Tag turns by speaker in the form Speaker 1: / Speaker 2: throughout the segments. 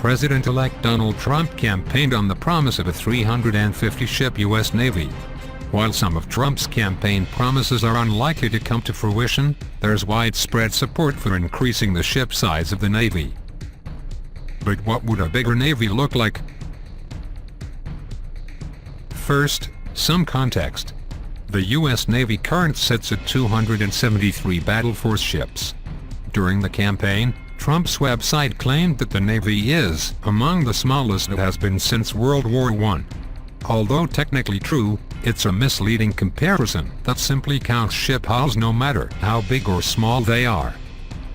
Speaker 1: President-elect Donald Trump campaigned on the promise of a 350-ship U.S. Navy. While some of Trump's campaign promises are unlikely to come to fruition, there's widespread support for increasing the ship size of the Navy. But what would a bigger Navy look like? First, some context. The U.S. Navy currently sits at 273 battle force ships. During the campaign, Trump's website claimed that the Navy is among the smallest it has been since World War I. Although technically true, it's a misleading comparison that simply counts ship hulls no matter how big or small they are.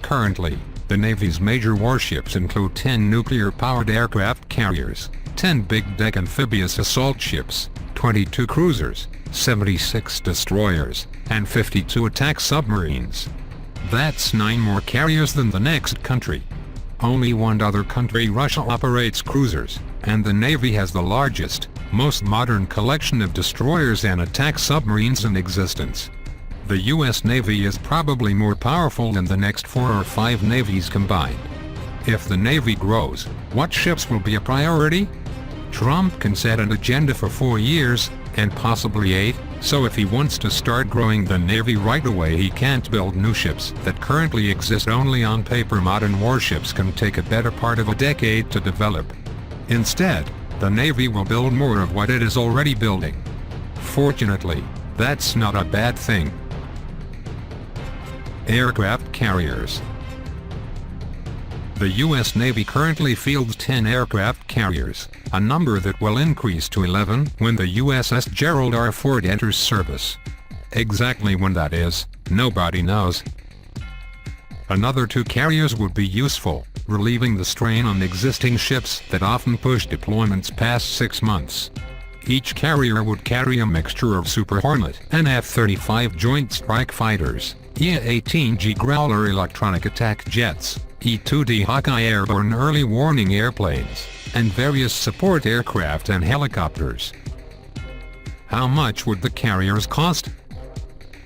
Speaker 1: Currently, the Navy's major warships include 10 nuclear-powered aircraft carriers, 10 big-deck amphibious assault ships, 22 cruisers, 76 destroyers, and 52 attack submarines. That's 9 more carriers than the next country. Only one other country, Russia, operates cruisers, and the Navy has the largest, most modern collection of destroyers and attack submarines in existence. The U.S. Navy is probably more powerful than the next 4 or 5 navies combined. If the Navy grows, what ships will be a priority? Trump can set an agenda for 4 years, and possibly 8, so if he wants to start growing the Navy right away, he can't build new ships that currently exist only on paper. Modern warships can take a better part of a decade to develop. Instead, the Navy will build more of what it is already building. Fortunately, that's not a bad thing. Aircraft carriers. The U.S. Navy currently fields 10 aircraft carriers, a number that will increase to 11 when the USS Gerald R. Ford enters service. Exactly when that is, nobody knows. Another 2 carriers would be useful, relieving the strain on existing ships that often push deployments past 6 months. Each carrier would carry a mixture of Super Hornet and F-35 Joint Strike Fighters, EA-18G Growler electronic attack jets, E-2D Hawkeye airborne early warning airplanes, and various support aircraft and helicopters. How much would the carriers cost?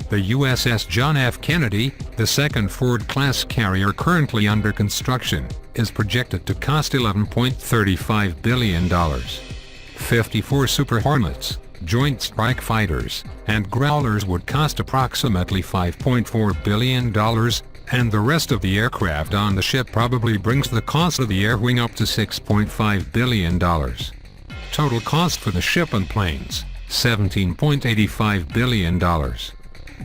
Speaker 1: The USS John F. Kennedy, the second Ford-class carrier currently under construction, is projected to cost $11.35 billion. 54 Super Hornets, Joint Strike Fighters, and Growlers would cost approximately $5.4 billion, and the rest of the aircraft on the ship probably brings the cost of the Air Wing up to $6.5 billion. Total cost for the ship and planes, $17.85 billion.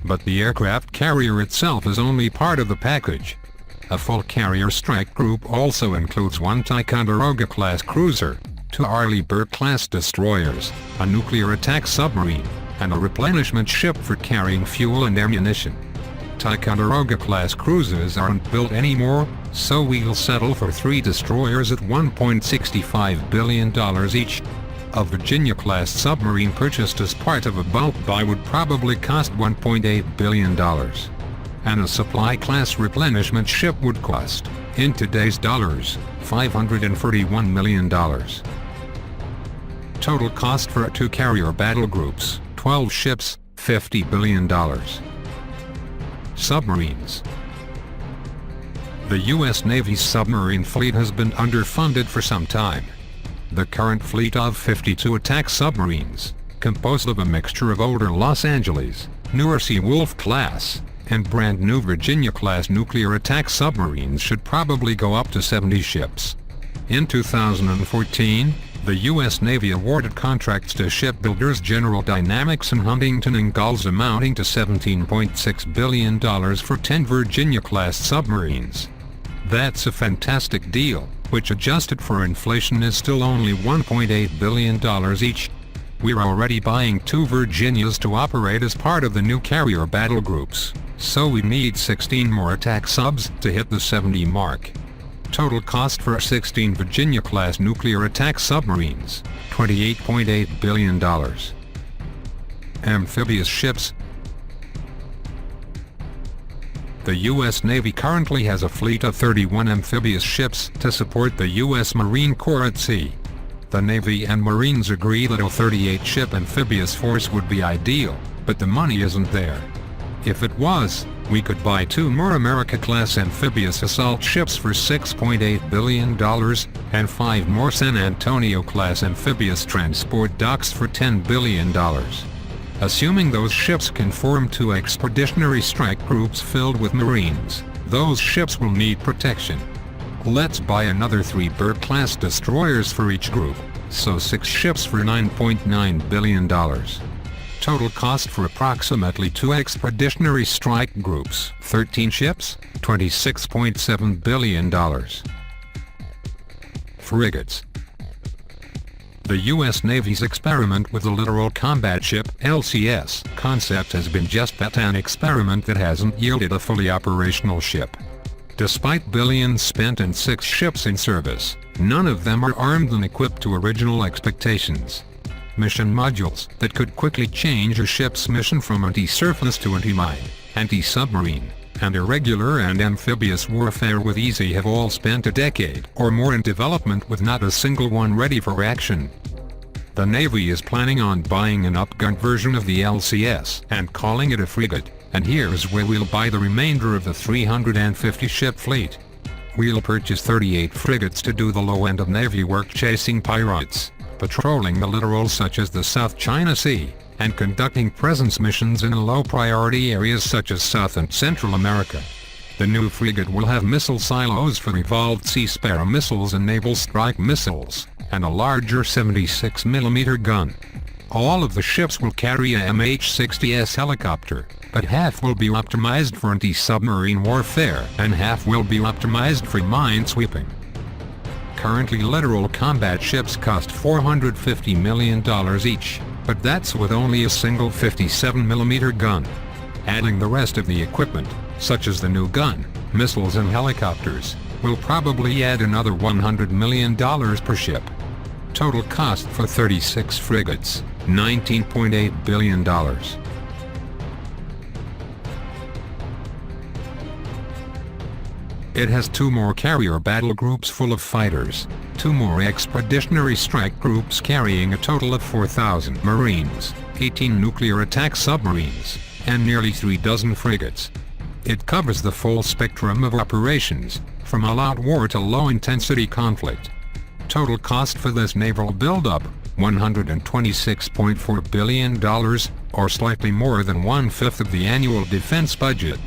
Speaker 1: But the aircraft carrier itself is only part of the package. A full carrier strike group also includes 1 Ticonderoga-class cruiser, 2 Arleigh Burke-class destroyers, a nuclear attack submarine, and a replenishment ship for carrying fuel and ammunition. Ticonderoga-class cruisers aren't built anymore, so we'll settle for 3 destroyers at $1.65 billion each. A Virginia-class submarine purchased as part of a bulk buy would probably cost $1.8 billion. And a supply-class replenishment ship would cost, in today's dollars, $541 million. Total cost for 2 carrier battle groups, 12 ships, $50 billion. Submarines. The U.S. Navy's submarine fleet has been underfunded for some time. The current fleet of 52 attack submarines, composed of a mixture of older Los Angeles, newer Seawolf class, and brand new Virginia-class nuclear attack submarines should probably go up to 70 ships. In 2014, the U.S. Navy awarded contracts to shipbuilders General Dynamics and Huntington Ingalls amounting to $17.6 billion for 10 Virginia-class submarines. That's a fantastic deal, which adjusted for inflation is still only $1.8 billion each. We're already buying 2 Virginias to operate as part of the new carrier battle groups, so we need 16 more attack subs to hit the 70 mark. Total cost for 16 Virginia-class nuclear attack submarines, $28.8 billion. Amphibious ships. The U.S. Navy currently has a fleet of 31 amphibious ships to support the U.S. Marine Corps at sea. The Navy and Marines agree that a 38-ship amphibious force would be ideal, but the money isn't there. If it was, we could buy 2 more America-class amphibious assault ships for $6.8 billion, and 5 more San Antonio-class amphibious transport docks for $10 billion. Assuming those ships can form 2 expeditionary strike groups filled with Marines, those ships will need protection. Let's buy another 3 Byrd-class destroyers for each group, so 6 ships for $9.9 billion. Total cost for approximately 2 expeditionary strike groups, 13 ships, $26.7 billion. Frigates. The U.S. Navy's experiment with the Littoral Combat Ship (LCS) concept has been just that, an experiment that hasn't yielded a fully operational ship. Despite billions spent and 6 ships in service, none of them are armed and equipped to original expectations. Mission modules that could quickly change a ship's mission from anti-surface to anti-mine, anti-submarine, and irregular and amphibious warfare with easy have all spent a decade or more in development with not a single one ready for action. The Navy is planning on buying an upgunned version of the LCS and calling it a frigate, and here's where we'll buy the remainder of the 350-ship fleet. We'll purchase 38 frigates to do the low end of Navy work, chasing pirates, patrolling the littorals such as the South China Sea, and conducting presence missions in low-priority areas such as South and Central America. The new frigate will have missile silos for evolved Sea Sparrow missiles and naval strike missiles, and a larger 76mm gun. All of the ships will carry a MH-60S helicopter, but half will be optimized for anti-submarine warfare and half will be optimized for minesweeping. Currently, littoral combat ships cost $450 million each, but that's with only a single 57mm gun. Adding the rest of the equipment, such as the new gun, missiles and helicopters, will probably add another $100 million per ship. Total cost for 36 frigates, $19.8 billion. It has 2 more carrier battle groups full of fighters, 2 more expeditionary strike groups carrying a total of 4,000 Marines, 18 nuclear attack submarines, and nearly 3 dozen frigates. It covers the full spectrum of operations, from all-out war to low-intensity conflict. Total cost for this naval buildup, $126.4 billion, or slightly more than 1/5 of the annual defense budget.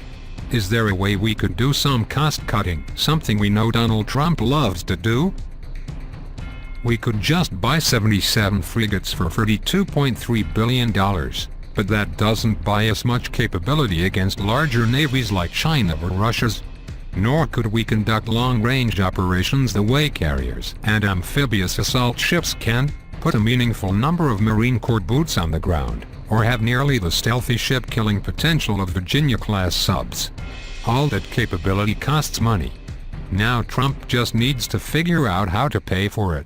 Speaker 1: Is there a way we could do some cost-cutting, something we know Donald Trump loves to do? We could just buy 77 frigates for $32.3 billion, but that doesn't buy us much capability against larger navies like China or Russia's. Nor could we conduct long-range operations the way carriers and amphibious assault ships can, put a meaningful number of Marine Corps boots on the ground, or have nearly the stealthy ship-killing potential of Virginia-class subs. All that capability costs money. Now Trump just needs to figure out how to pay for it.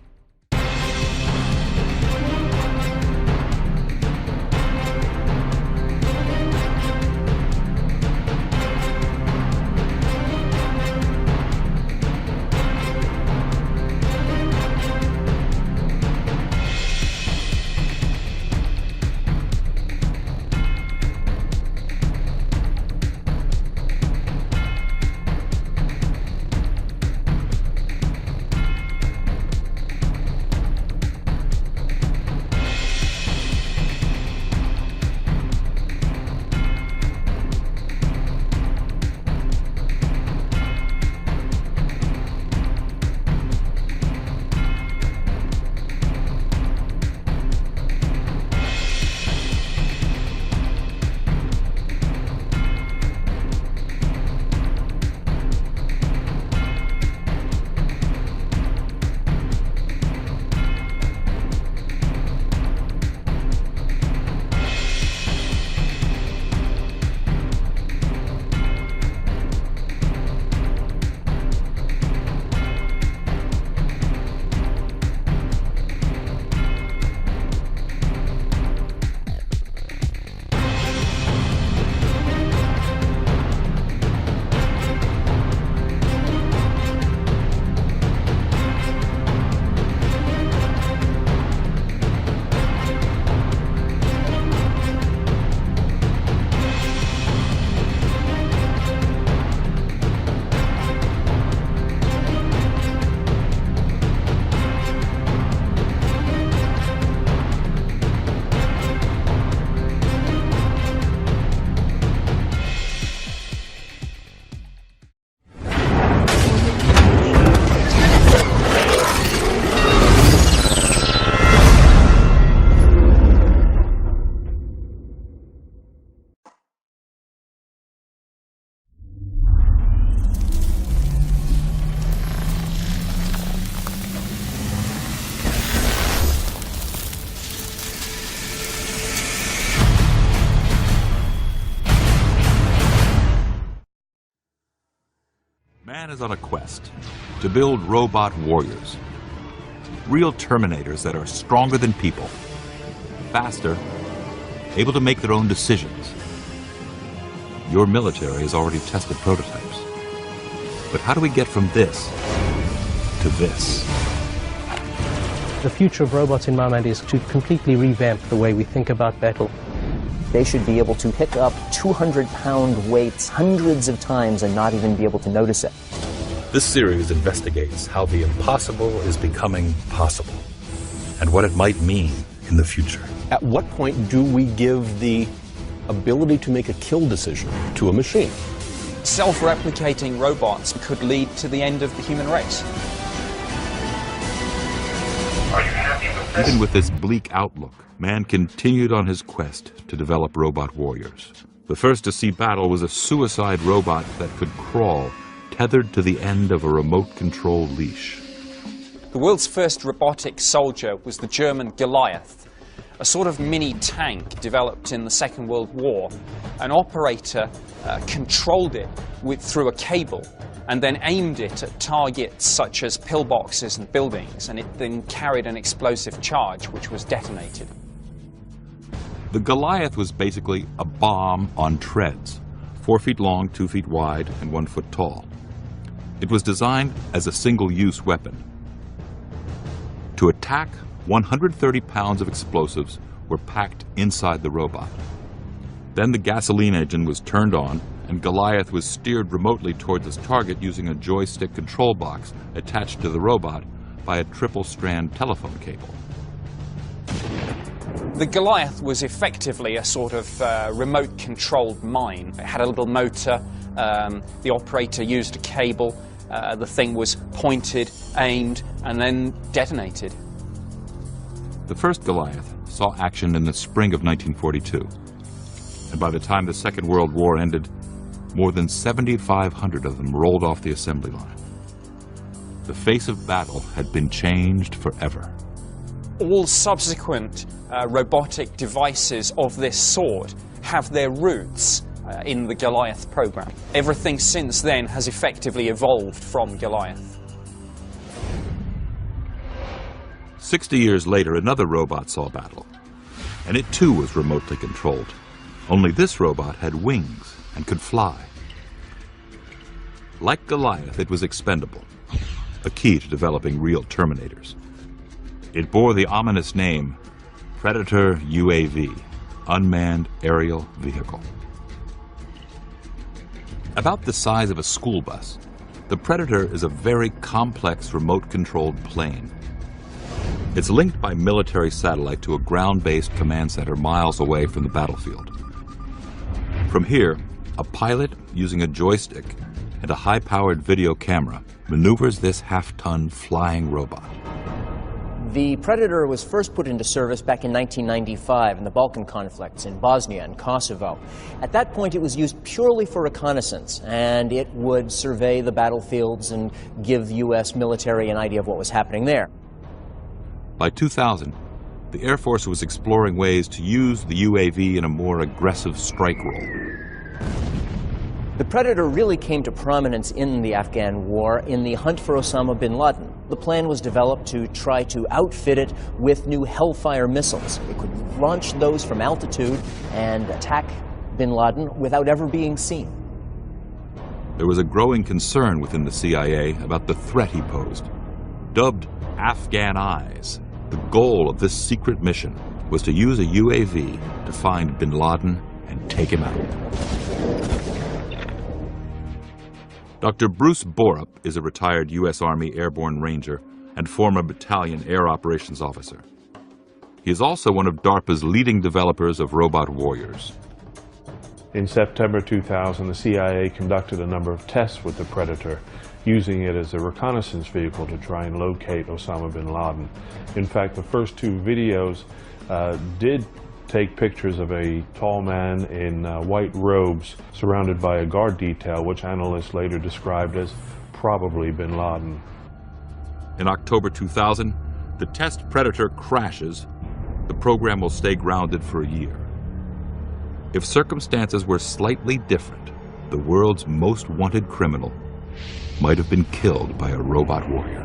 Speaker 2: Man is on a quest to build robot warriors. Real Terminators that are stronger than people, faster, able to make their own decisions. Your military has already tested prototypes. But how do we get from this to this?
Speaker 3: The future of robots, in my mind, is to completely revamp the way we think about battle.
Speaker 4: They should be able to pick up 200-pound weights hundreds of times and not even be able to notice it.
Speaker 5: This series investigates how the impossible is becoming possible and what it might mean in the future.
Speaker 6: At what point do we give the ability to make a kill decision to a machine?
Speaker 7: Self-replicating robots could lead to the end of the human race.
Speaker 2: Even with this bleak outlook, man continued on his quest to develop robot warriors. The first to see battle was a suicide robot that could crawl, tethered to the end of a remote control leash.
Speaker 7: The world's first robotic soldier was the German Goliath, a sort of mini tank developed in the Second World War. An operator controlled it through a cable and then aimed it at targets such as pillboxes and buildings, and it then carried an explosive charge which was detonated.
Speaker 2: The Goliath was basically a bomb on treads, 4 feet long, 2 feet wide, and 1 foot tall. It was designed as a single-use weapon. To attack, 130 pounds of explosives were packed inside the robot. Then the gasoline engine was turned on, and Goliath was steered remotely towards its target using a joystick control box attached to the robot by a triple-strand telephone cable.
Speaker 7: The Goliath was effectively a sort of remote-controlled mine. It had a little motor, the operator used a cable, the thing was pointed, aimed, and then detonated.
Speaker 2: The first Goliath saw action in the spring of 1942, and by the time the Second World War ended, more than 7,500 of them rolled off the assembly line. The face of battle had been changed forever.
Speaker 7: All subsequent robotic devices of this sort have their roots in the Goliath program. Everything since then has effectively evolved from Goliath.
Speaker 2: 60 years later, another robot saw battle, and it too was remotely controlled. Only this robot had wings and could fly. Like Goliath, it was expendable, a key to developing real Terminators. It bore the ominous name Predator UAV, Unmanned Aerial Vehicle. About the size of a school bus, the Predator is a very complex remote-controlled plane. It's linked by military satellite to a ground-based command center miles away from the battlefield. From here, a pilot using a joystick and a high-powered video camera maneuvers this half-ton flying robot.
Speaker 4: The Predator was first put into service back in 1995 in the Balkan conflicts in Bosnia and Kosovo. At that point, it was used purely for reconnaissance, and it would survey the battlefields and give the U.S. military an idea of what was happening there.
Speaker 2: By 2000, the Air Force was exploring ways to use the UAV in a more aggressive strike role.
Speaker 4: The Predator really came to prominence in the Afghan war in the hunt for Osama bin Laden. The plan was developed to try to outfit it with new Hellfire missiles. It could launch those from altitude and attack bin Laden without ever being seen.
Speaker 2: There was a growing concern within the CIA about the threat he posed. Dubbed Afghan Eyes, the goal of this secret mission was to use a UAV to find bin Laden and take him out. Dr. Bruce Borup is a retired U.S. Army Airborne Ranger and former Battalion Air Operations Officer. He is also one of DARPA's leading developers of robot warriors.
Speaker 8: In September 2000, the CIA conducted a number of tests with the Predator, using it as a reconnaissance vehicle to try and locate Osama bin Laden. In fact, the first two videos did take pictures of a tall man in white robes surrounded by a guard detail, which analysts later described as probably bin Laden.
Speaker 2: In October 2000, the test Predator crashes. The program will stay grounded for a year. If circumstances were slightly different, the world's most wanted criminal might have been killed by a robot warrior.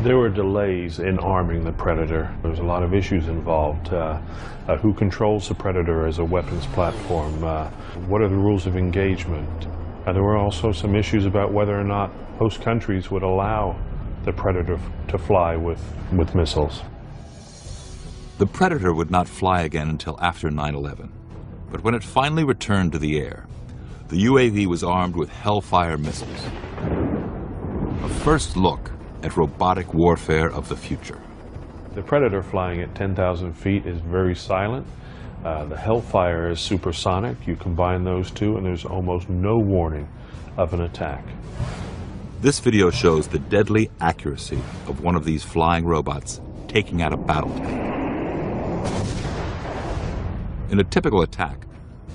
Speaker 8: There were delays in arming the Predator. There was a lot of issues involved. Who controls the Predator as a weapons platform? What are the rules of engagement? There were also some issues about whether or not host countries would allow the Predator to fly with missiles.
Speaker 2: The Predator would not fly again until after 9/11. But when it finally returned to the air, the UAV was armed with Hellfire missiles. A first look at robotic warfare of the future.
Speaker 8: The Predator flying at 10,000 feet is very silent. The Hellfire is supersonic. You combine those two and there's almost no warning of an attack.
Speaker 2: This video shows the deadly accuracy of one of these flying robots taking out a battle tank. In a typical attack,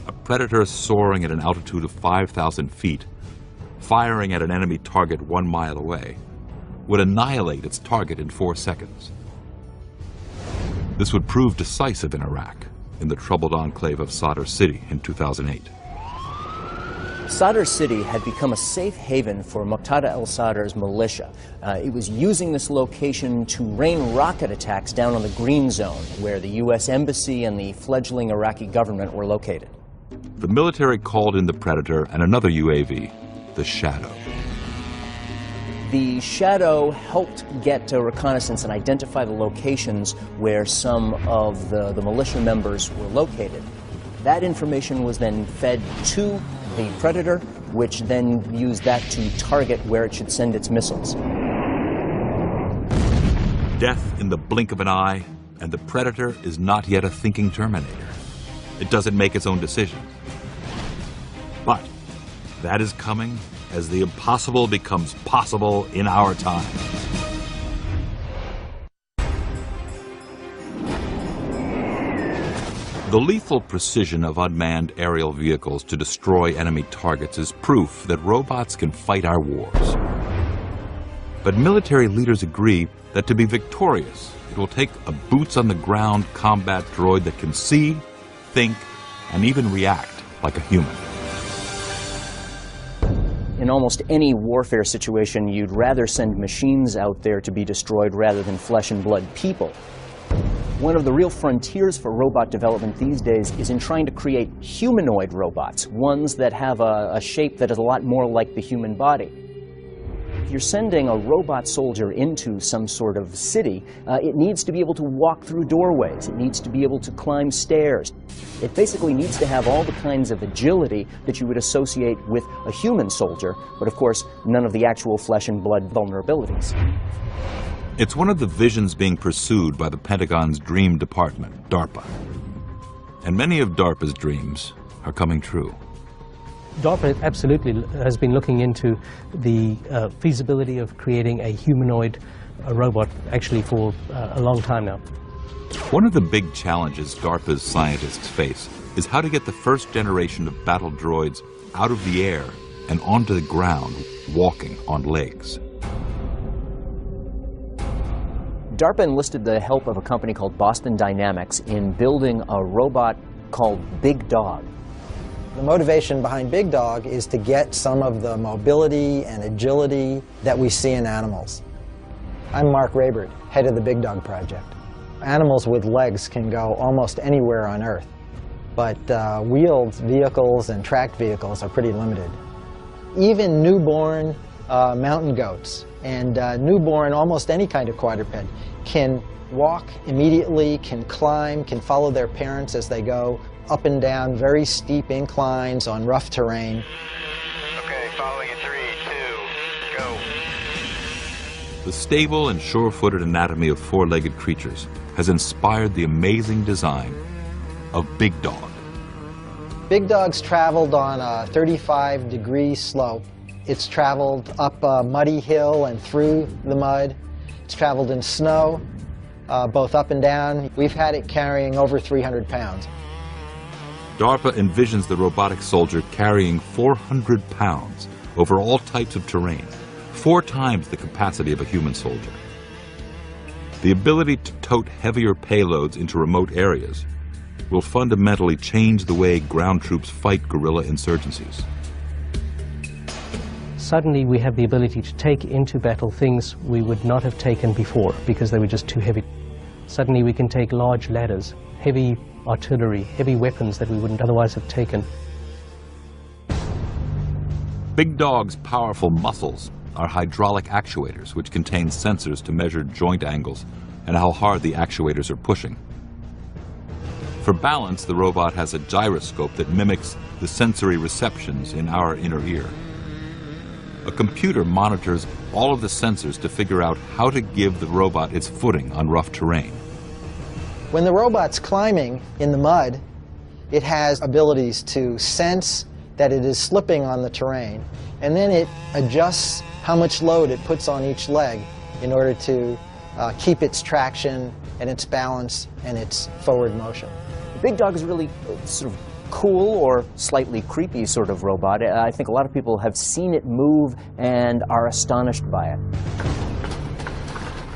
Speaker 2: a Predator soaring at an altitude of 5,000 feet, firing at an enemy target 1 mile away, would annihilate its target in 4 seconds. This would prove decisive in Iraq, in the troubled enclave of Sadr City in 2008.
Speaker 4: Sadr City had become a safe haven for Muqtada al-Sadr's militia. It was using this location to rain rocket attacks down on the Green Zone, where the U.S. Embassy and the fledgling Iraqi government were located.
Speaker 2: The military called in the Predator and another UAV, the Shadow.
Speaker 4: The Shadow helped get reconnaissance and identify the locations where some of the militia members were located. That information was then fed to the Predator, which then used that to target where it should send its missiles.
Speaker 2: Death in the blink of an eye, and the Predator is not yet a thinking Terminator. It doesn't make its own decisions. But that is coming as the impossible becomes possible in our time. The lethal precision of unmanned aerial vehicles to destroy enemy targets is proof that robots can fight our wars. But military leaders agree that to be victorious, it will take a boots-on-the-ground combat droid that can see, think, and even react like a human.
Speaker 4: In almost any warfare situation, you'd rather send machines out there to be destroyed rather than flesh and blood people. One of the real frontiers for robot development these days is in trying to create humanoid robots, ones that have a shape that is a lot more like the human body. If you're sending a robot soldier into some sort of city, it needs to be able to walk through doorways. It needs to be able to climb stairs. It basically needs to have all the kinds of agility that you would associate with a human soldier, but of course, none of the actual flesh and blood vulnerabilities.
Speaker 2: It's one of the visions being pursued by the Pentagon's Dream Department, DARPA. And many of DARPA's dreams are coming true.
Speaker 3: DARPA absolutely has been looking into the feasibility of creating a humanoid robot actually for a long time now.
Speaker 2: One of the big challenges DARPA's scientists face is how to get the first generation of battle droids out of the air and onto the ground, walking on legs.
Speaker 4: DARPA enlisted the help of a company called Boston Dynamics in building a robot called Big Dog.
Speaker 9: The motivation behind Big Dog is to get some of the mobility and agility that we see in animals. I'm Mark Raybert, head of the Big Dog project. Animals with legs can go almost anywhere on Earth, but wheeled vehicles and tracked vehicles are pretty limited. Even newborn mountain goats and newborn almost any kind of quadruped can walk immediately, can climb, can follow their parents as they go up and down very steep inclines on rough terrain.
Speaker 10: Okay, following in 3, 2, go.
Speaker 2: The stable and sure-footed anatomy of four-legged creatures has inspired the amazing design of Big Dog.
Speaker 9: Big Dog's traveled on a 35-degree slope. It's traveled up a muddy hill and through the mud. It's traveled in snow, both up and down. We've had it carrying over 300 pounds.
Speaker 2: DARPA envisions the robotic soldier carrying 400 pounds over all types of terrain, 4 times the capacity of a human soldier. The ability to tote heavier payloads into remote areas will fundamentally change the way ground troops fight guerrilla insurgencies.
Speaker 3: Suddenly we have the ability to take into battle things we would not have taken before because they were just too heavy. Suddenly we can take large ladders, heavy artillery, heavy weapons that we wouldn't otherwise have taken.
Speaker 2: Big Dog's powerful muscles are hydraulic actuators which contain sensors to measure joint angles and how hard the actuators are pushing. For balance, the robot has a gyroscope that mimics the sensory receptions in our inner ear. A computer monitors all of the sensors to figure out how to give the robot its footing on rough terrain.
Speaker 9: When the robot's climbing in the mud, it has abilities to sense that it is slipping on the terrain, and then it adjusts how much load it puts on each leg in order to keep its traction and its balance and its forward motion.
Speaker 4: Big Dog is really sort of cool or slightly creepy sort of robot. I think a lot of people have seen it move and are astonished by it.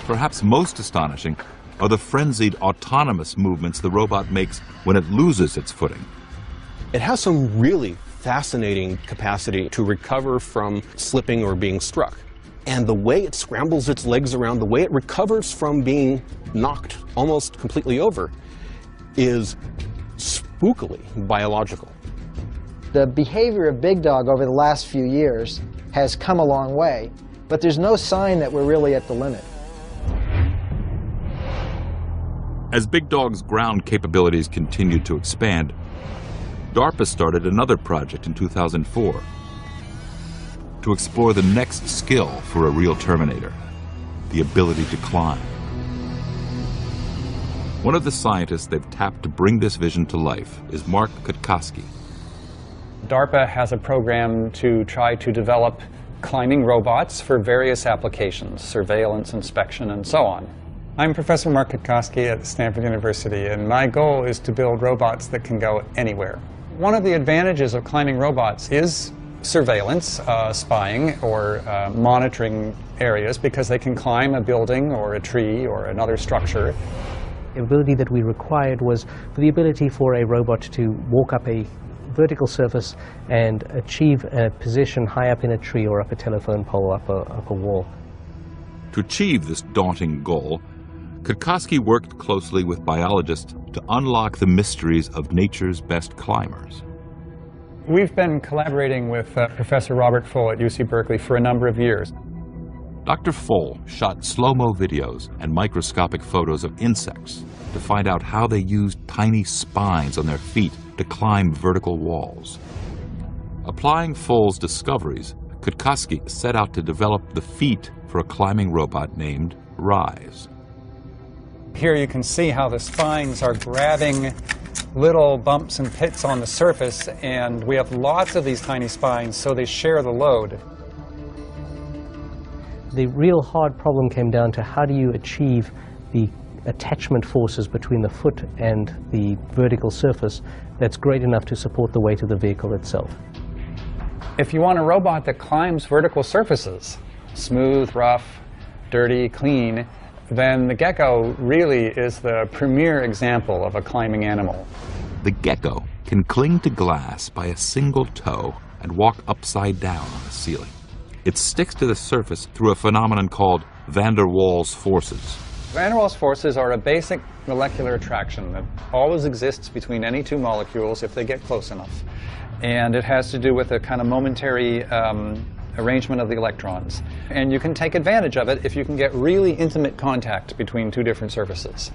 Speaker 2: Perhaps most astonishing are the frenzied autonomous movements the robot makes when it loses its footing.
Speaker 6: It has some really fascinating capacity to recover from slipping or being struck. And the way it scrambles its legs around, the way it recovers from being knocked almost completely over, is spookily biological.
Speaker 9: The behavior of Big Dog over the last few years has come a long way, but there's no sign that we're really at the limit.
Speaker 2: As Big Dog's ground capabilities continued to expand, DARPA started another project in 2004 to explore the next skill for a real Terminator, the ability to climb. One of the scientists they've tapped to bring this vision to life is Mark Kutkoski.
Speaker 11: DARPA has a program to try to develop climbing robots for various applications, surveillance, inspection, and so on. I'm Professor Mark Kutkoski at Stanford University, and my goal is to build robots that can go anywhere. One of the advantages of climbing robots is surveillance, spying, or monitoring areas, because they can climb a building or a tree or another structure.
Speaker 3: The ability that we required was for the ability for a robot to walk up a vertical surface and achieve a position high up in a tree or up a telephone pole, up a wall.
Speaker 2: To achieve this daunting goal, Kutkoski worked closely with biologists to unlock the mysteries of nature's best climbers.
Speaker 11: We've been collaborating with Professor Robert Full at UC Berkeley for a number of years.
Speaker 2: Dr. Full shot slow-mo videos and microscopic photos of insects to find out how they used tiny spines on their feet to climb vertical walls. Applying Full's discoveries, Kutkoski set out to develop the feet for a climbing robot named Rise.
Speaker 11: Here you can see how the spines are grabbing little bumps and pits on the surface, and we have lots of these tiny spines, so they share the load.
Speaker 3: The real hard problem came down to how do you achieve the attachment forces between the foot and the vertical surface that's great enough to support the weight of the vehicle itself.
Speaker 11: If you want a robot that climbs vertical surfaces, smooth, rough, dirty, clean, then the gecko really is the premier example of a climbing animal.
Speaker 2: The gecko can cling to glass by a single toe and walk upside down on a ceiling. It sticks to the surface through a phenomenon called van der Waals forces.
Speaker 11: Van der Waals forces are a basic molecular attraction that always exists between any two molecules if they get close enough. And it has to do with a kind of momentary arrangement of the electrons. And you can take advantage of it if you can get really intimate contact between two different surfaces.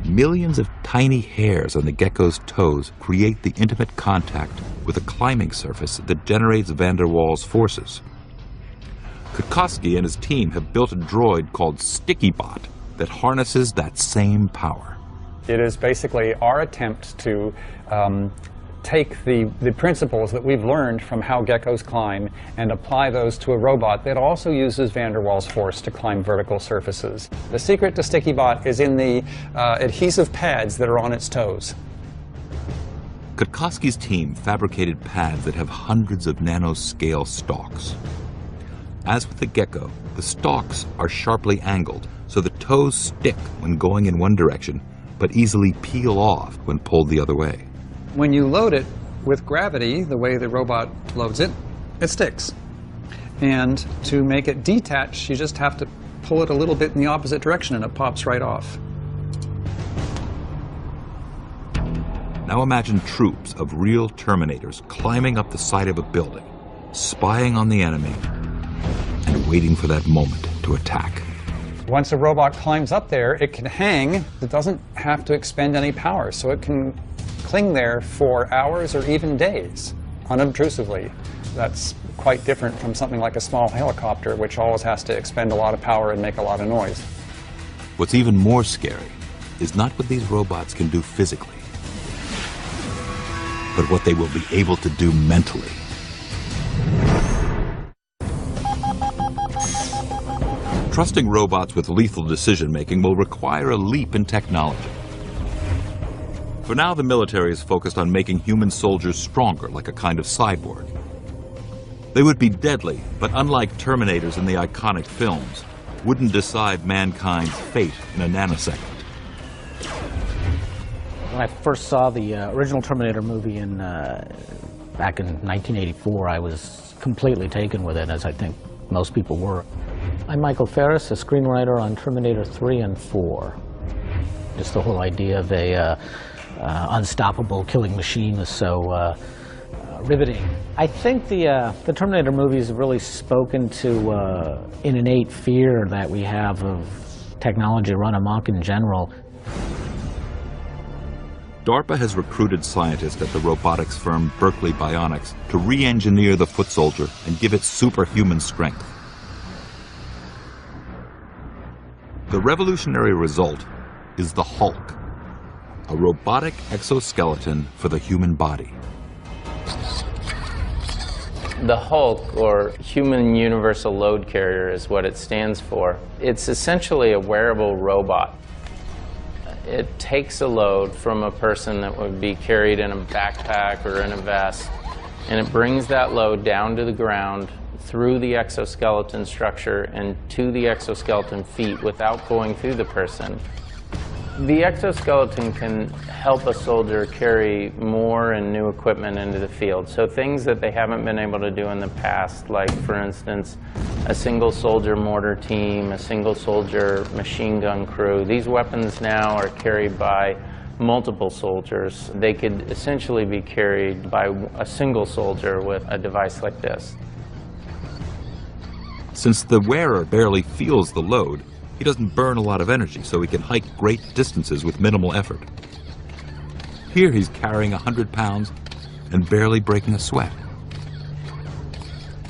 Speaker 2: Millions of tiny hairs on the gecko's toes create the intimate contact with a climbing surface that generates van der Waals forces. Kutkoski and his team have built a droid called StickyBot that harnesses that same power.
Speaker 11: It is basically our attempt to take the principles that we've learned from how geckos climb and apply those to a robot that also uses van der Waals force to climb vertical surfaces. The secret to StickyBot is in the adhesive pads that are on its toes.
Speaker 2: Kutkoski's team fabricated pads that have hundreds of nanoscale stalks. As with the gecko, the stalks are sharply angled, so the toes stick when going in one direction, but easily peel off when pulled the other way.
Speaker 11: When you load it with gravity, the way the robot loads it, it sticks. And to make it detach, you just have to pull it a little bit in the opposite direction and it pops right off.
Speaker 2: Now imagine troops of real Terminators climbing up the side of a building, spying on the enemy, and waiting for that moment to attack.
Speaker 11: Once a robot climbs up there, it can hang. It doesn't have to expend any power, so it can cling there for hours or even days, unobtrusively. That's quite different from something like a small helicopter, which always has to expend a lot of power and make a lot of noise.
Speaker 2: What's even more scary is not what these robots can do physically, but what they will be able to do mentally. Trusting robots with lethal decision-making will require a leap in technology. For now, the military is focused on making human soldiers stronger, like a kind of cyborg. They would be deadly, but unlike Terminators in the iconic films, wouldn't decide mankind's fate in a nanosecond.
Speaker 12: When I first saw the original Terminator movie back in 1984, I was completely taken with it, as I think most people were. I'm Michael Ferris, a screenwriter on Terminator 3 and 4. Just the whole idea of a unstoppable killing machine is so riveting. I think the Terminator movies have really spoken to an innate fear that we have of technology run amok in general.
Speaker 2: DARPA has recruited scientists at the robotics firm Berkeley Bionics to re-engineer the foot soldier and give it superhuman strength. The revolutionary result is the Hulk, a robotic exoskeleton for the human body.
Speaker 13: The Hulk, or Human Universal Load Carrier, is what it stands for. It's essentially a wearable robot. It takes a load from a person that would be carried in a backpack or in a vest, and it brings that load down to the ground through the exoskeleton structure and to the exoskeleton feet without going through the person. The exoskeleton can help a soldier carry more and new equipment into the field. So things that they haven't been able to do in the past, like, for instance, a single soldier mortar team, a single soldier machine gun crew. These weapons now are carried by multiple soldiers. They could essentially be carried by a single soldier with a device like this.
Speaker 2: Since the wearer barely feels the load, he doesn't burn a lot of energy, so he can hike great distances with minimal effort. Here he's carrying 100 pounds and barely breaking a sweat.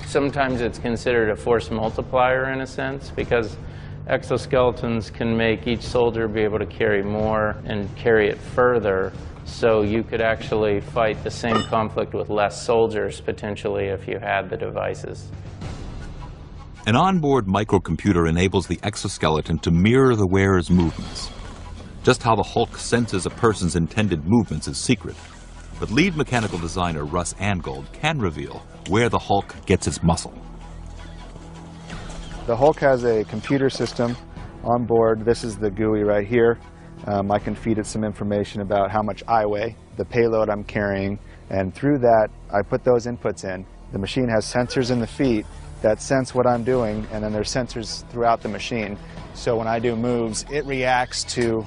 Speaker 13: Sometimes it's considered a force multiplier in a sense, because exoskeletons can make each soldier be able to carry more and carry it further, so you could actually fight the same conflict with less soldiers potentially if you had the devices.
Speaker 2: An onboard microcomputer enables the exoskeleton to mirror the wearer's movements. Just how the Hulk senses a person's intended movements is secret, but lead mechanical designer Russ Angold can reveal where the Hulk gets its muscle.
Speaker 14: The Hulk has a computer system on board. This is the GUI right here. I can feed it some information about how much I weigh, the payload I'm carrying, and through that I put those inputs in. The machine has sensors in the feet that sense what I'm doing, and then there's sensors throughout the machine. So when I do moves, it reacts to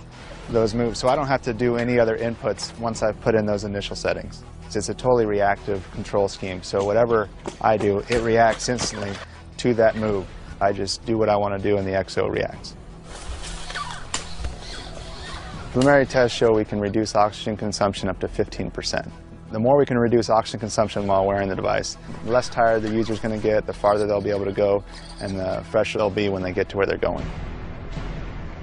Speaker 14: those moves. So I don't have to do any other inputs once I've put in those initial settings. It's a totally reactive control scheme. So whatever I do, it reacts instantly to that move. I just do what I want to do and the exo reacts. Preliminary tests show we can reduce oxygen consumption up to 15%. The more we can reduce oxygen consumption while wearing the device, the less tired the user's going to get, the farther they'll be able to go, and the fresher they'll be when they get to where they're going.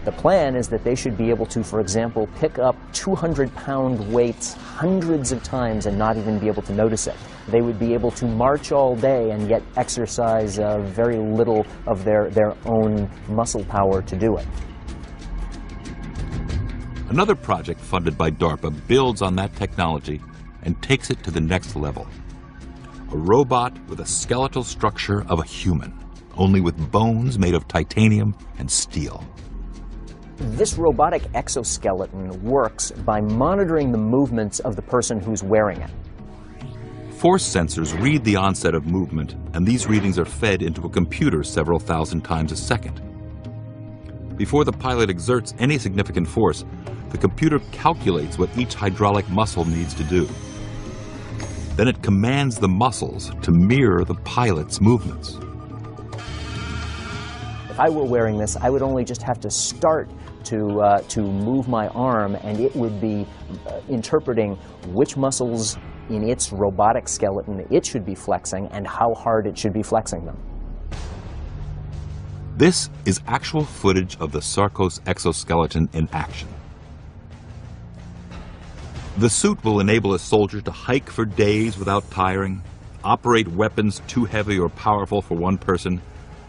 Speaker 4: The plan is that they should be able to, for example, pick up 200-pound weights hundreds of times and not even be able to notice it. They would be able to march all day and yet exercise very little of their own muscle power to do it.
Speaker 2: Another project funded by DARPA builds on that technology and takes it to the next level. A robot with a skeletal structure of a human, only with bones made of titanium and steel.
Speaker 4: This robotic exoskeleton works by monitoring the movements of the person who's wearing it.
Speaker 2: Force sensors read the onset of movement, and these readings are fed into a computer several thousand times a second. Before the pilot exerts any significant force, the computer calculates what each hydraulic muscle needs to do. Then it commands the muscles to mirror the pilot's movements.
Speaker 4: If I were wearing this, I would only just have to start to move my arm, and it would be interpreting which muscles in its robotic skeleton it should be flexing and how hard it should be flexing them.
Speaker 2: This is actual footage of the Sarcos exoskeleton in action. The suit will enable a soldier to hike for days without tiring, operate weapons too heavy or powerful for one person,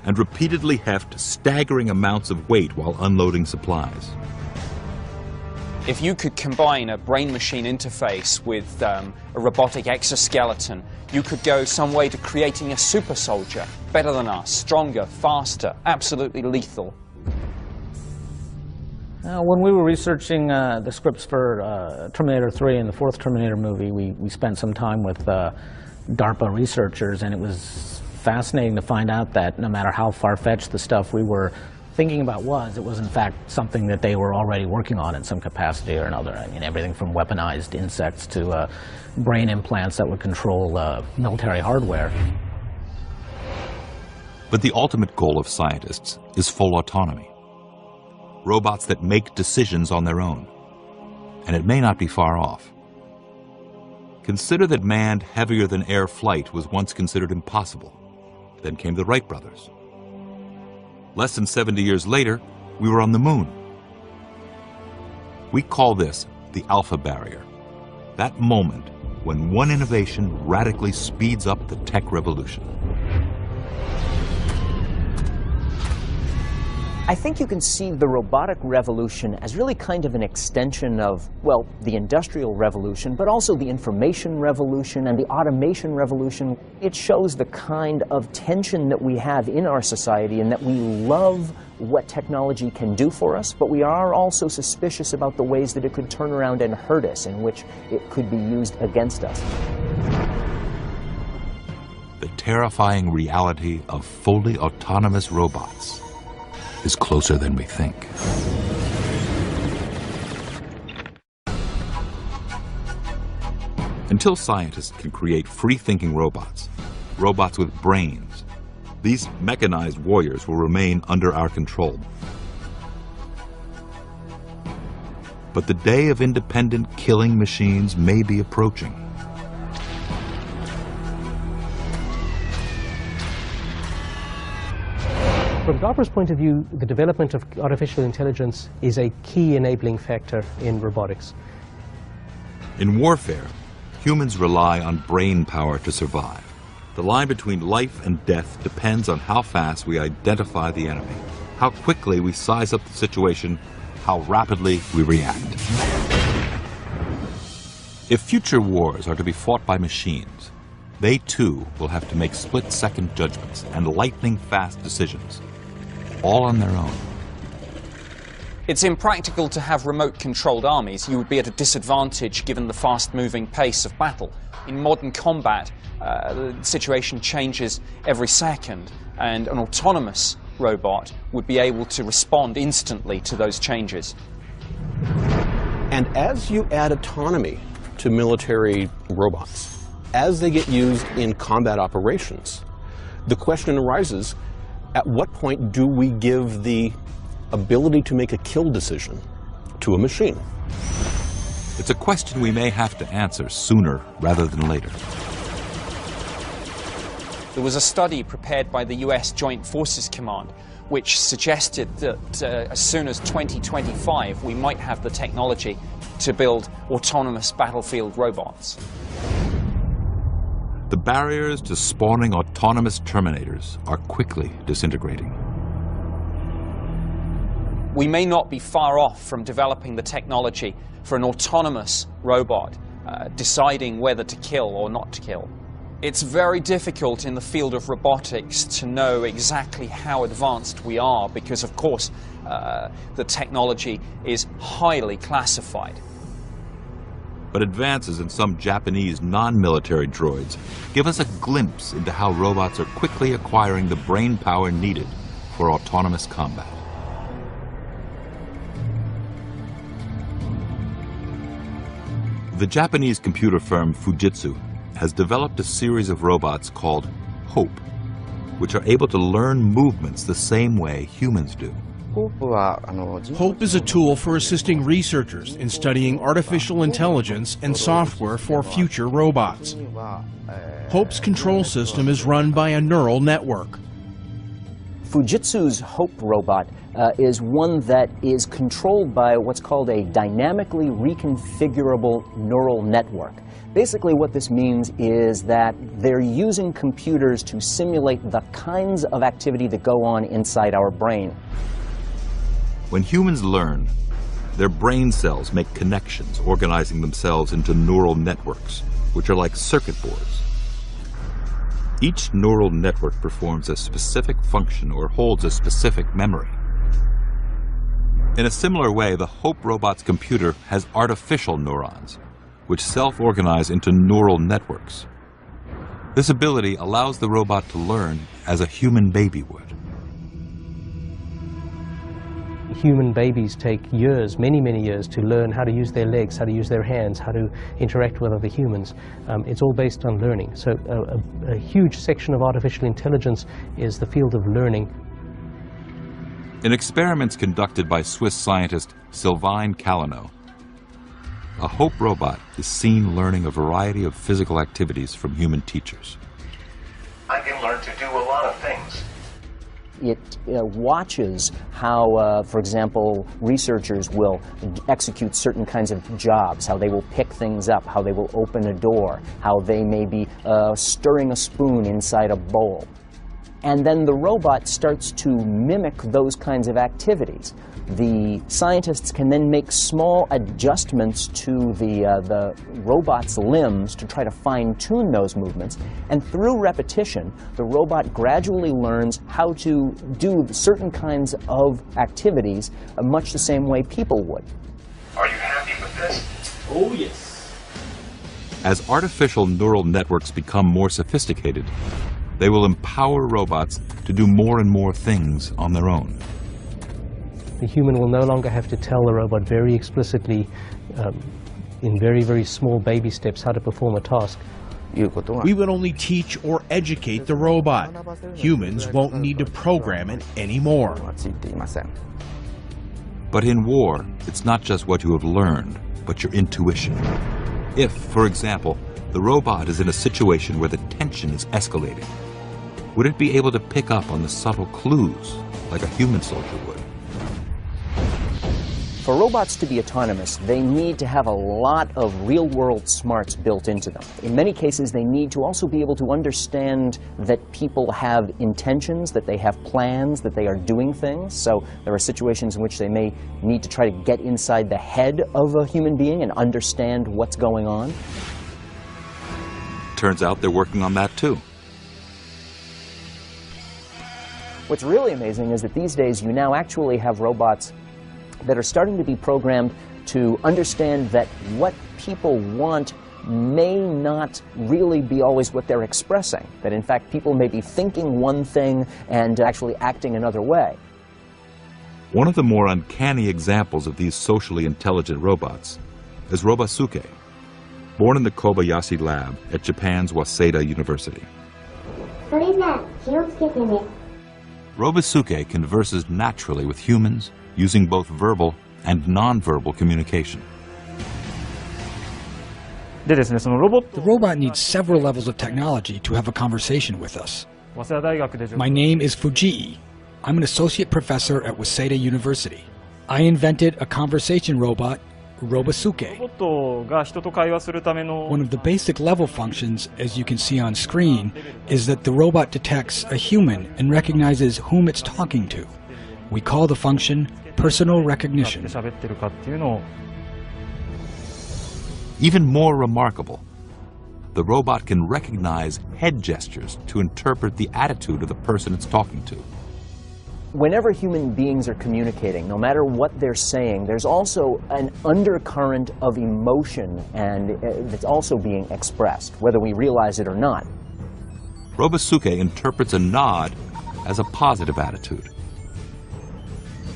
Speaker 2: and repeatedly heft staggering amounts of weight while unloading supplies.
Speaker 7: If you could combine a brain-machine interface with a robotic exoskeleton, you could go some way to creating a super soldier, better than us, stronger, faster, absolutely lethal.
Speaker 12: When we were researching the scripts for Terminator 3 and the fourth Terminator movie, we spent some time with DARPA researchers, and it was fascinating to find out that no matter how far-fetched the stuff we were thinking about it was in fact something that they were already working on in some capacity or another. I mean, everything from weaponized insects to brain implants that would control military hardware.
Speaker 2: But the ultimate goal of scientists is full autonomy. Robots that make decisions on their own. And it may not be far off. Consider that manned, heavier-than-air flight was once considered impossible. Then came the Wright brothers. Less than 70 years later, we were on the moon. We call this the alpha barrier. That moment when one innovation radically speeds up the tech revolution.
Speaker 4: I think you can see the robotic revolution as really kind of an extension of, well, the industrial revolution, but also the information revolution and the automation revolution. It shows the kind of tension that we have in our society, and that we love what technology can do for us, but we are also suspicious about the ways that it could turn around and hurt us, in which it could be used against us.
Speaker 2: The terrifying reality of fully autonomous robots is closer than we think. Until scientists can create free-thinking robots, robots with brains, these mechanized warriors will remain under our control. But the day of independent killing machines may be approaching.
Speaker 3: From DARPA's point of view, the development of artificial intelligence is a key enabling factor in robotics.
Speaker 2: In warfare, humans rely on brain power to survive. The line between life and death depends on how fast we identify the enemy, how quickly we size up the situation, how rapidly we react. If future wars are to be fought by machines, they too will have to make split-second judgments and lightning-fast decisions, all on their own.
Speaker 7: It's impractical to have remote-controlled armies. You would be at a disadvantage given the fast-moving pace of battle. In modern combat, the situation changes every second, and an autonomous robot would be able to respond instantly to those changes.
Speaker 6: And as you add autonomy to military robots, as they get used in combat operations, the question arises, at what point do we give the ability to make a kill decision to a machine?
Speaker 2: It's a question we may have to answer sooner rather than later.
Speaker 7: There was a study prepared by the US Joint Forces Command which suggested that as soon as 2025 we might have the technology to build autonomous battlefield robots.
Speaker 2: The barriers to spawning autonomous Terminators are quickly disintegrating.
Speaker 7: We may not be far off from developing the technology for an autonomous robot deciding whether to kill or not to kill. It's very difficult in the field of robotics to know exactly how advanced we are because, of course, the technology is highly classified.
Speaker 2: But advances in some Japanese non-military droids give us a glimpse into how robots are quickly acquiring the brain power needed for autonomous combat. The Japanese computer firm Fujitsu has developed a series of robots called Hope, which are able to learn movements the same way humans do.
Speaker 15: Hope is a tool for assisting researchers in studying artificial intelligence and software for future robots. Hope's control system is run by a neural network.
Speaker 4: Fujitsu's Hope robot is one that is controlled by what's called a dynamically reconfigurable neural network. Basically what this means is that they're using computers to simulate the kinds of activity that go on inside our brain.
Speaker 2: When humans learn, their brain cells make connections, organizing themselves into neural networks, which are like circuit boards. Each neural network performs a specific function or holds a specific memory. In a similar way, the Hope robot's computer has artificial neurons, which self-organize into neural networks. This ability allows the robot to learn as a human baby would.
Speaker 3: Human babies take years, many, many years, to learn how to use their legs, how to use their hands, how to interact with other humans. It's all based on learning. So a huge section of artificial intelligence is the field of learning.
Speaker 2: In experiments conducted by Swiss scientist Sylvain Callineau, a Hope robot is seen learning a variety of physical activities from human teachers.
Speaker 10: I can learn to do a lot of things.
Speaker 4: It watches how, for example, researchers will execute certain kinds of jobs, how they will pick things up, how they will open a door, how they may be stirring a spoon inside a bowl. And then the robot starts to mimic those kinds of activities. The scientists can then make small adjustments to the robot's limbs to try to fine-tune those movements. And through repetition, the robot gradually learns how to do certain kinds of activities much the same way people would.
Speaker 10: Are you happy with this?
Speaker 15: Oh, yes.
Speaker 2: As artificial neural networks become more sophisticated, they will empower robots to do more and more things on their own.
Speaker 3: The human will no longer have to tell the robot very explicitly, in very, very small baby steps, how to perform a task.
Speaker 15: We would only teach or educate the robot. Humans won't need to program it anymore.
Speaker 2: But in war, it's not just what you have learned, but your intuition. If, for example, the robot is in a situation where the tension is escalating, would it be able to pick up on the subtle clues like a human soldier would?
Speaker 4: For robots to be autonomous, they need to have a lot of real-world smarts built into them. In many cases, they need to also be able to understand that people have intentions, that they have plans, that they are doing things. So there are situations in which they may need to try to get inside the head of a human being and understand what's going on.
Speaker 2: Turns out they're working on that too.
Speaker 4: What's really amazing is that these days you now actually have robots that are starting to be programmed to understand that what people want may not really be always what they're expressing. That in fact people may be thinking one thing and actually acting another way.
Speaker 2: One of the more uncanny examples of these socially intelligent robots is Robasuke, born in the Kobayashi lab at Japan's Waseda University. Robasuke converses naturally with humans using both verbal and non-verbal communication.
Speaker 16: The robot needs several levels of technology to have a conversation with us. My name is Fujii. I'm an associate professor at Waseda University. I invented a conversation robot, Robasuke. One of the basic level functions, as you can see on screen, is that the robot detects a human and recognizes whom it's talking to. We call the function personal recognition.
Speaker 2: Even more remarkable, the robot can recognize head gestures to interpret the attitude of the person it's talking to.
Speaker 4: Whenever human beings are communicating, no matter what they're saying, there's also an undercurrent of emotion and that's also being expressed, whether we realize it or not.
Speaker 2: Robosuke interprets a nod as a positive attitude,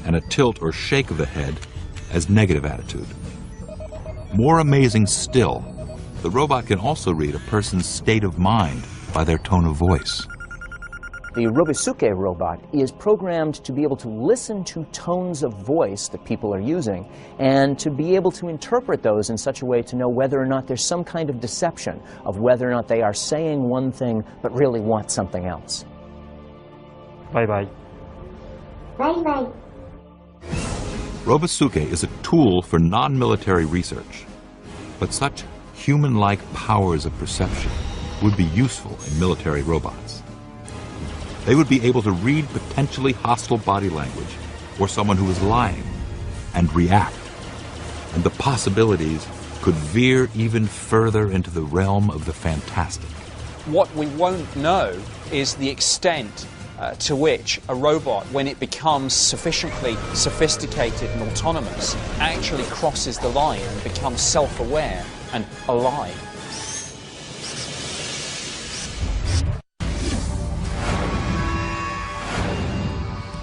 Speaker 2: and a tilt or shake of the head as negative attitude. More amazing still, the robot can also read a person's state of mind by their tone of voice.
Speaker 4: The Robosuke robot is programmed to be able to listen to tones of voice that people are using and to be able to interpret those in such a way to know whether or not there's some kind of deception of whether or not they are saying one thing but really want something else.
Speaker 17: Bye-bye.
Speaker 10: Bye-bye.
Speaker 2: Robosuke is a tool for non-military research, but such human-like powers of perception would be useful in military robots. They would be able to read potentially hostile body language or someone who is lying and react. And the possibilities could veer even further into the realm of the fantastic.
Speaker 7: What we won't know is the extent to which a robot, when it becomes sufficiently sophisticated and autonomous, actually crosses the line and becomes self-aware and alive.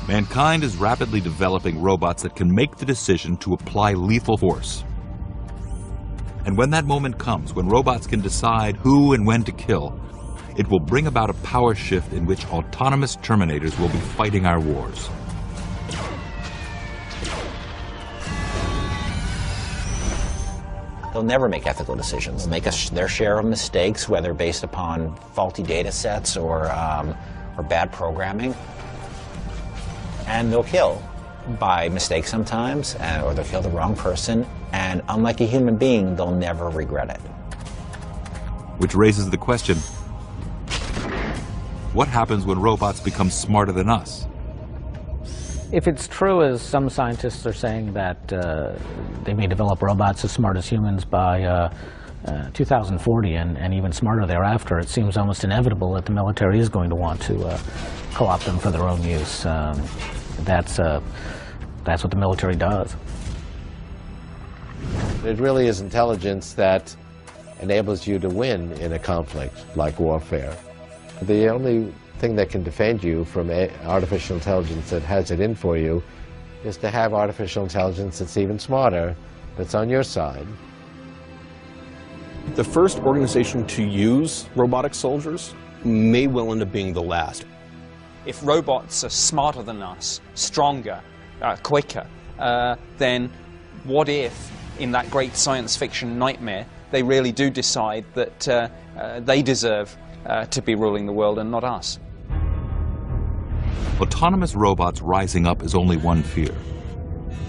Speaker 2: Mankind is rapidly developing robots that can make the decision to apply lethal force. And when that moment comes, when robots can decide who and when to kill, it will bring about a power shift in which autonomous terminators will be fighting our wars.
Speaker 18: They'll never make ethical decisions. They'll make their share of mistakes, whether based upon faulty data sets or bad programming. And they'll kill by mistake sometimes, or they'll kill the wrong person, and unlike a human being, they'll never regret it.
Speaker 2: Which raises the question, what happens when robots become smarter than us?
Speaker 12: If it's true, as some scientists are saying, that they may develop robots as smart as humans by 2040 and even smarter thereafter, it seems almost inevitable that the military is going to want to co-opt them for their own use. That's what the military does.
Speaker 19: It really is intelligence that enables you to win in a conflict like warfare. The only thing that can defend you from artificial intelligence that has it in for you is to have artificial intelligence that's even smarter, that's on your side.
Speaker 6: The first organization to use robotic soldiers may well end up being the last.
Speaker 7: If robots are smarter than us, stronger, quicker, then what if, in that great science fiction nightmare, they really do decide that they deserve to be ruling the world and not us?
Speaker 2: Autonomous robots rising up is only one fear.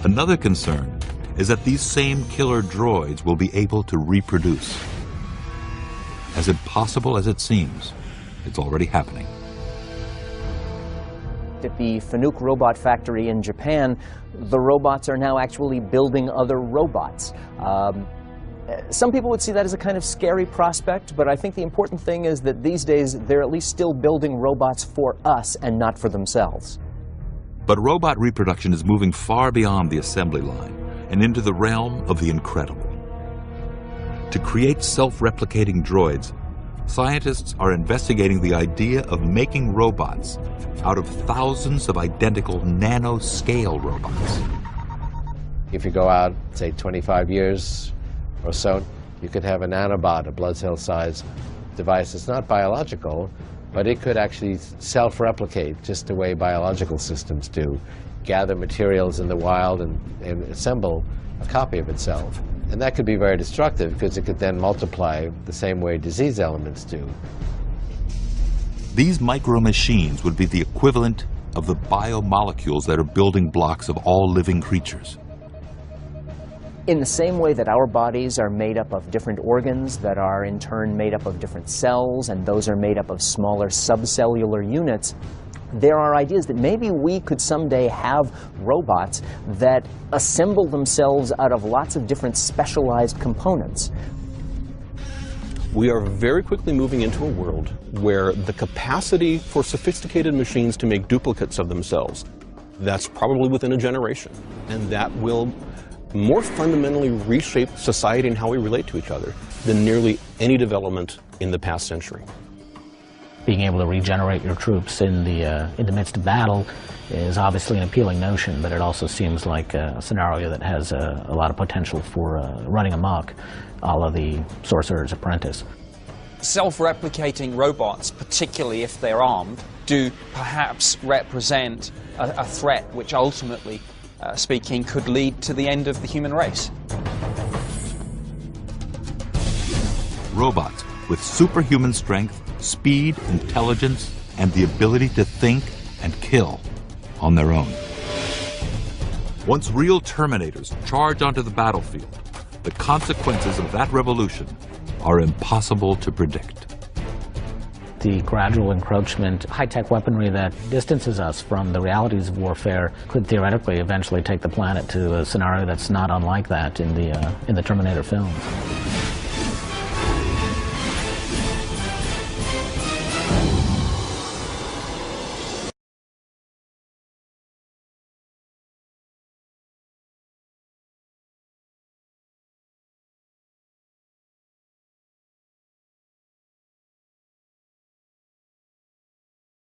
Speaker 2: Another concern is that these same killer droids will be able to reproduce. As impossible as it seems, it's already happening.
Speaker 4: At the Fanuc robot factory in Japan, the robots are now actually building other robots. Some people would see that as a kind of scary prospect, but I think the important thing is that these days they're at least still building robots for us and not for themselves.
Speaker 2: But robot reproduction is moving far beyond the assembly line and into the realm of the incredible. To create self-replicating droids, scientists are investigating the idea of making robots out of thousands of identical nano-scale robots.
Speaker 19: If you go out, say, 25 years or so, you could have a nanobot, a blood cell size device. It's not biological, but it could actually self-replicate just the way biological systems do. Gather materials in the wild and assemble a copy of itself. And that could be very destructive because it could then multiply the same way disease elements do.
Speaker 2: These micro-machines would be the equivalent of the biomolecules that are building blocks of all living creatures.
Speaker 4: In the same way that our bodies are made up of different organs that are in turn made up of different cells, and those are made up of smaller subcellular units, there are ideas that maybe we could someday have robots that assemble themselves out of lots of different specialized components.
Speaker 6: We are very quickly moving into a world where the capacity for sophisticated machines to make duplicates of themselves That's probably within a generation, and that will more fundamentally reshape society and how we relate to each other than nearly any development in the past century.
Speaker 12: Being able to regenerate your troops in the midst of battle is obviously an appealing notion, but it also seems like a scenario that has a lot of potential for running amok, a la the Sorcerer's Apprentice.
Speaker 7: Self-replicating robots, particularly if they're armed, do perhaps represent a threat which ultimately, speaking, could lead to the end of the human race.
Speaker 2: Robots with superhuman strength, speed, intelligence, and the ability to think and kill on their own. Once real Terminators charge onto the battlefield, the consequences of that revolution are impossible to predict.
Speaker 12: The gradual encroachment, high-tech weaponry that distances us from the realities of warfare could theoretically eventually take the planet to a scenario that's not unlike that in the Terminator films.